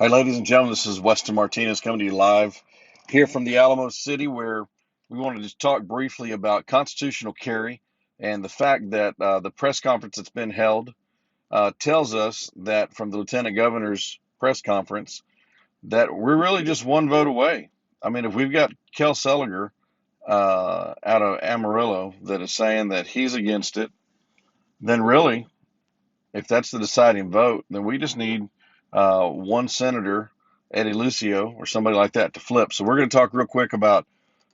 Hi, ladies and gentlemen. This is Weston Martinez coming to you live here from the Alamo City, where we wanted to talk briefly about constitutional carry and the fact that the press conference that's been held tells us that from the Lieutenant Governor's press conference that we're really just one vote away. I mean, if we've got Kel Seliger out of Amarillo that is saying that he's against it, then really if that's the deciding vote, then we just need one senator, Eddie Lucio, or somebody like that to flip. So we're going to talk real quick about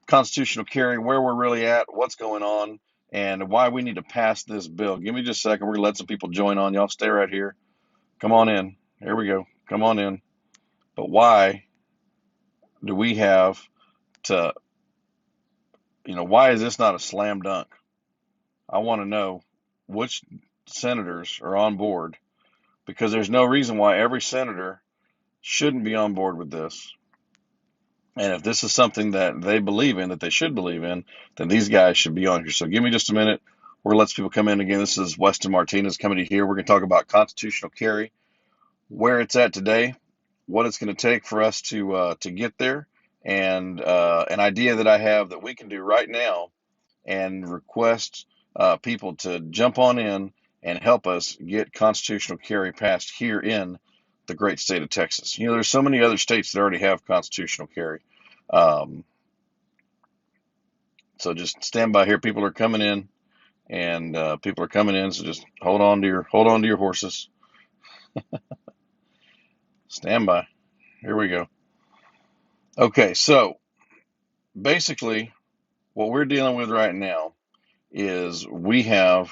constitutional carry, where we're really at, what's going on, and why we need to pass this bill. Give me just a second. We're going to let some people join on. Y'all stay right here. Come on in. Here we go. Come on in. But why do we have to, why is this not a slam dunk? I want to know which senators are on board because there's no reason why every senator shouldn't be on board with this. And if this is something that they believe in, that they should believe in, then these guys should be on here. So give me just a minute. We're going to let some people come in again. This is Weston Martinez coming to you here. We're going to talk about constitutional carry, where it's at today, what it's going to take for us to get there, and an idea that I have that we can do right now and request people to jump on in and help us get constitutional carry passed here in the great state of Texas. There's so many other states that already have constitutional carry. Um, so just stand by here. People are coming in, and people are coming in. So just hold on to your horses. Stand by. Here we go. Okay, so basically, what we're dealing with right now is we have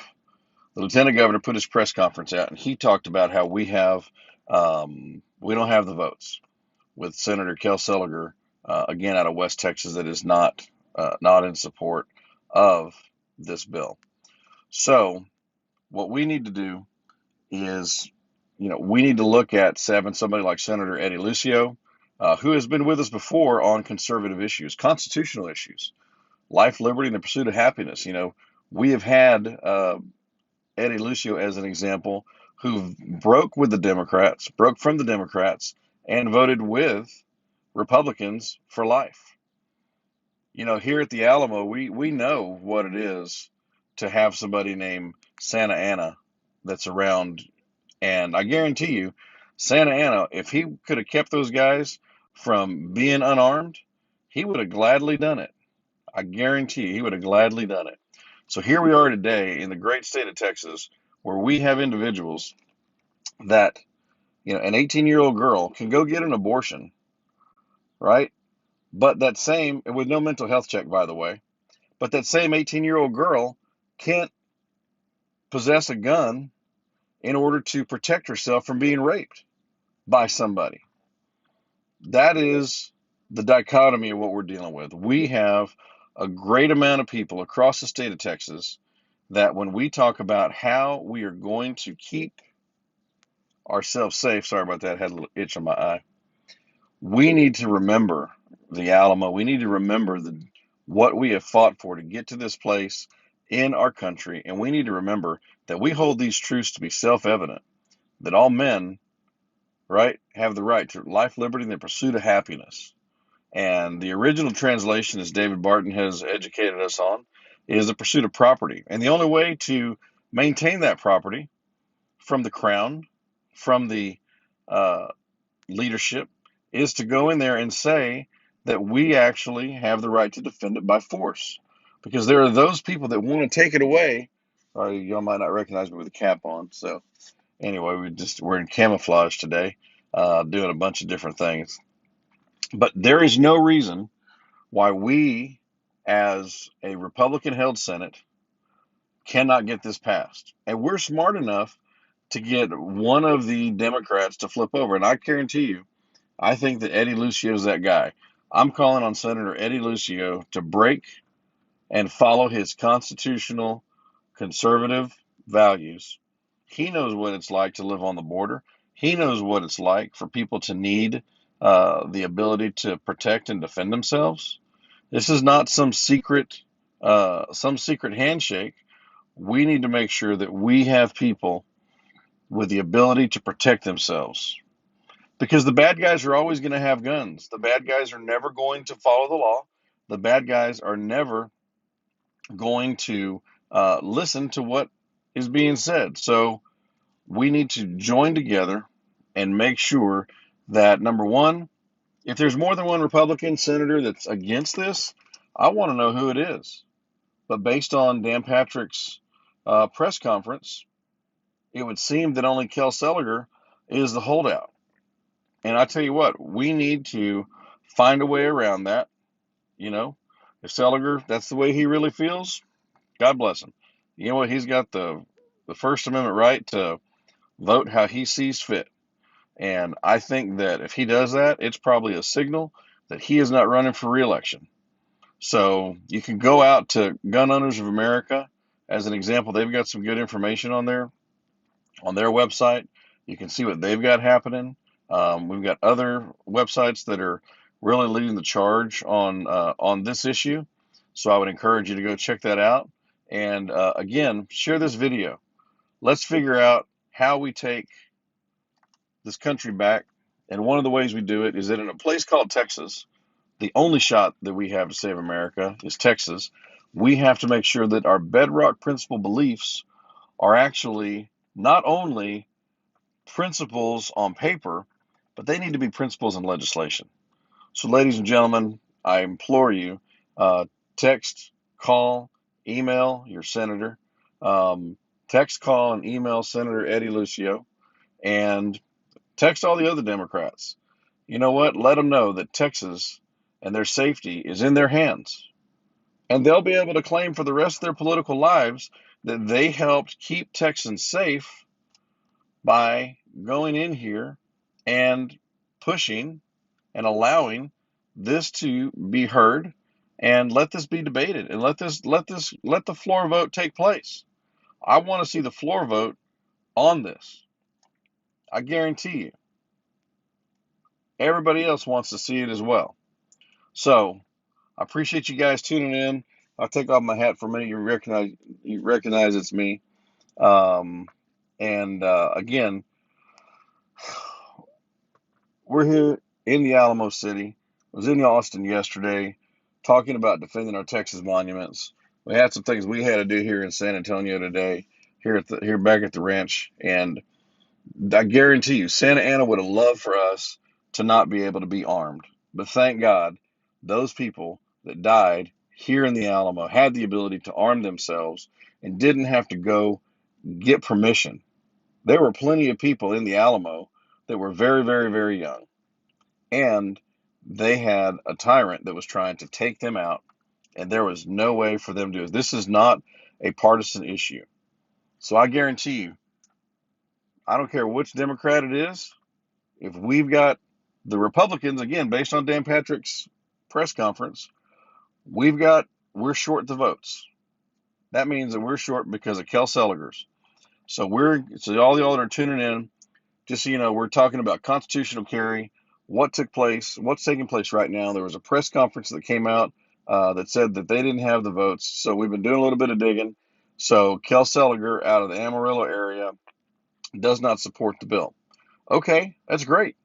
the lieutenant governor put his press conference out, and he talked about how we don't have the votes with Senator Kel Seliger, again out of West Texas, that is not in support of this bill. So what we need to do is, we need to look at somebody like Senator Eddie Lucio, who has been with us before on conservative issues, constitutional issues, life, liberty, and the pursuit of happiness. We have had Eddie Lucio as an example, who broke from the Democrats, and voted with Republicans for life. Here at the Alamo, we know what it is to have somebody named Santa Anna that's around. And I guarantee you, Santa Anna, if he could have kept those guys from being unarmed, he would have gladly done it. I guarantee you, he would have gladly done it. So here we are today in the great state of Texas, where we have individuals that, an 18-year-old girl can go get an abortion, right? But that same, with no mental health check, by the way, but that same 18-year-old girl can't possess a gun in order to protect herself from being raped by somebody. That is the dichotomy of what we're dealing with. We have a great amount of people across the state of Texas that when we talk about how we are going to keep ourselves safe, sorry about that, I had a little itch on my eye. We need to remember the Alamo. We need to remember what we have fought for to get to this place in our country. And we need to remember that we hold these truths to be self-evident, that all men, right, have the right to life, liberty, and the pursuit of happiness. And the original translation, as David Barton has educated us on, is the pursuit of property. And the only way to maintain that property from the crown, from the uh, leadership, is to go in there and say that we actually have the right to defend it by force. Because there are those people that want to take it away. Or y'all might not recognize me with a cap on. So anyway, we're in camouflage today, doing a bunch of different things. But there is no reason why we, as a Republican-held Senate, cannot get this passed. And we're smart enough to get one of the Democrats to flip over. And I guarantee you, I think that Eddie Lucio is that guy. I'm calling on Senator Eddie Lucio to break and follow his constitutional conservative values. He knows what it's like to live on the border. He knows what it's like for people to need the ability to protect and defend themselves. This is not some secret handshake. We need to make sure that we have people with the ability to protect themselves. because the bad guys are always going to have guns. The bad guys are never going to follow the law. The bad guys are never going to listen to what is being said. So we need to join together and make sure that, number one, if there's more than one Republican senator that's against this, I want to know who it is. But based on Dan Patrick's press conference, it would seem that only Kel Seliger is the holdout. And I tell you what, we need to find a way around that. You know, if Seliger, that's the way he really feels, God bless him. You know what? He's got the First Amendment right to vote how he sees fit. And I think that if he does that, it's probably a signal that he is not running for reelection. So you can go out to Gun Owners of America as an example. They've got some good information on there, on their website. You can see what they've got happening. We've got other websites that are really leading the charge on this issue. So I would encourage you to go check that out. And again, share this video. Let's figure out how we take this country back. And one of the ways we do it is that in a place called Texas, the only shot that we have to save America is Texas. We have to make sure that our bedrock principle beliefs are actually not only principles on paper, but they need to be principles in legislation. So, ladies and gentlemen, I implore you, uh, text, call, email your senator. Text, call, and email Senator Eddie Lucio, and text all the other Democrats. You know what? Let them know that Texas and their safety is in their hands. And they'll be able to claim for the rest of their political lives that they helped keep Texans safe by going in here and pushing and allowing this to be heard, and let this be debated, and let the floor vote take place. I want to see the floor vote on this. I guarantee you. Everybody else wants to see it as well. So I appreciate you guys tuning in. I'll take off my hat for a minute. You recognize it's me. Um, and again, we're here in the Alamo City. I was in Austin yesterday talking about defending our Texas monuments. We had some things we had to do here in San Antonio today, here back at the ranch, and I guarantee you, Santa Ana would have loved for us to not be able to be armed. But thank God, those people that died here in the Alamo had the ability to arm themselves and didn't have to go get permission. There were plenty of people in the Alamo that were very, very, very young, and they had a tyrant that was trying to take them out, and there was no way for them to do it. This is not a partisan issue. So I guarantee you, I don't care which Democrat it is, if we've got the Republicans, again, based on Dan Patrick's press conference, we're short the votes. That means that we're short because of Kel Seliger's. So all y'all that are tuning in, just so you know, we're talking about constitutional carry, what's taking place right now. There was a press conference that came out that said that they didn't have the votes. So we've been doing a little bit of digging. So Kel Seliger out of the Amarillo area does not support the bill. Okay, that's great.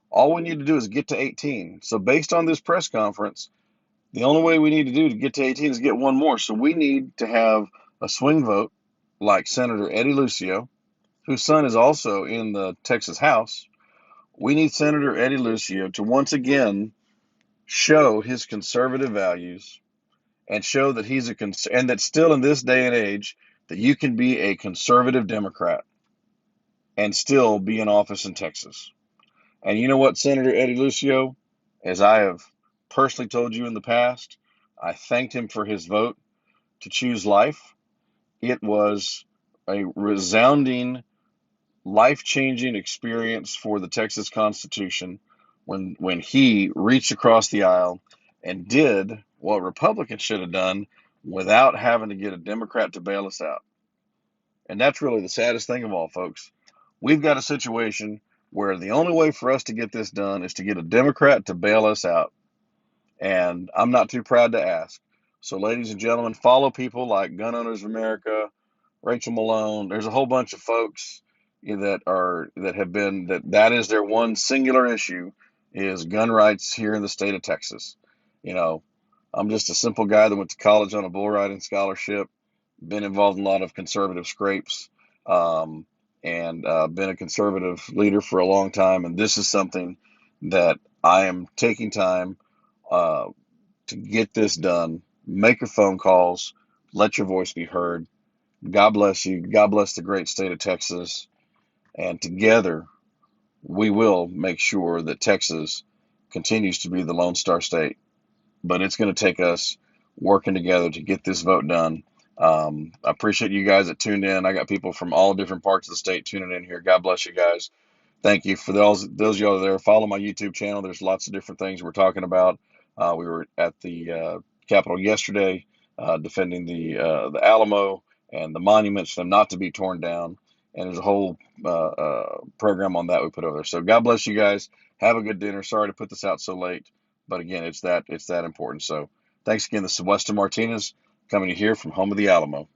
All we need to do is get to 18. So based on this press conference, the only way we need to do to get to 18 is get one more. So we need to have a swing vote like Senator Eddie Lucio, whose son is also in the Texas House. We need Senator Eddie Lucio to once again show his conservative values and show that and that still in this day and age that you can be a conservative Democrat and still be in office in Texas. And you know what, Senator Eddie Lucio, as I have personally told you in the past, I thanked him for his vote to choose life. It was a resounding, life-changing experience for the Texas Constitution when he reached across the aisle and did what Republicans should have done without having to get a Democrat to bail us out. And that's really the saddest thing of all, folks. We've got a situation where the only way for us to get this done is to get a Democrat to bail us out. And I'm not too proud to ask. So, ladies and gentlemen, follow people like Gun Owners of America, Rachel Malone. There's a whole bunch of folks that have been that is their one singular issue is gun rights here in the state of Texas. You know, I'm just a simple guy that went to college on a bull riding scholarship, been involved in a lot of conservative scrapes, um, and been a conservative leader for a long time. And this is something that I am taking time uh, to get this done. Make your phone calls, let your voice be heard. God bless you. God bless the great state of Texas. And together, we will make sure that Texas continues to be the Lone Star State. But it's going to take us working together to get this vote done. I appreciate you guys that tuned in. I got people from all different parts of the state tuning in here. God bless you guys. Thank you for those of y'all that are there. Follow my YouTube channel. There's lots of different things we're talking about. We were at the Capitol yesterday, defending the Alamo and the monuments for them not to be torn down. And there's a whole program on that we put over there. So God bless you guys. Have a good dinner. Sorry to put this out so late, but again, it's that important. So thanks again. This is Weston Martinez coming to you here from home of the Alamo.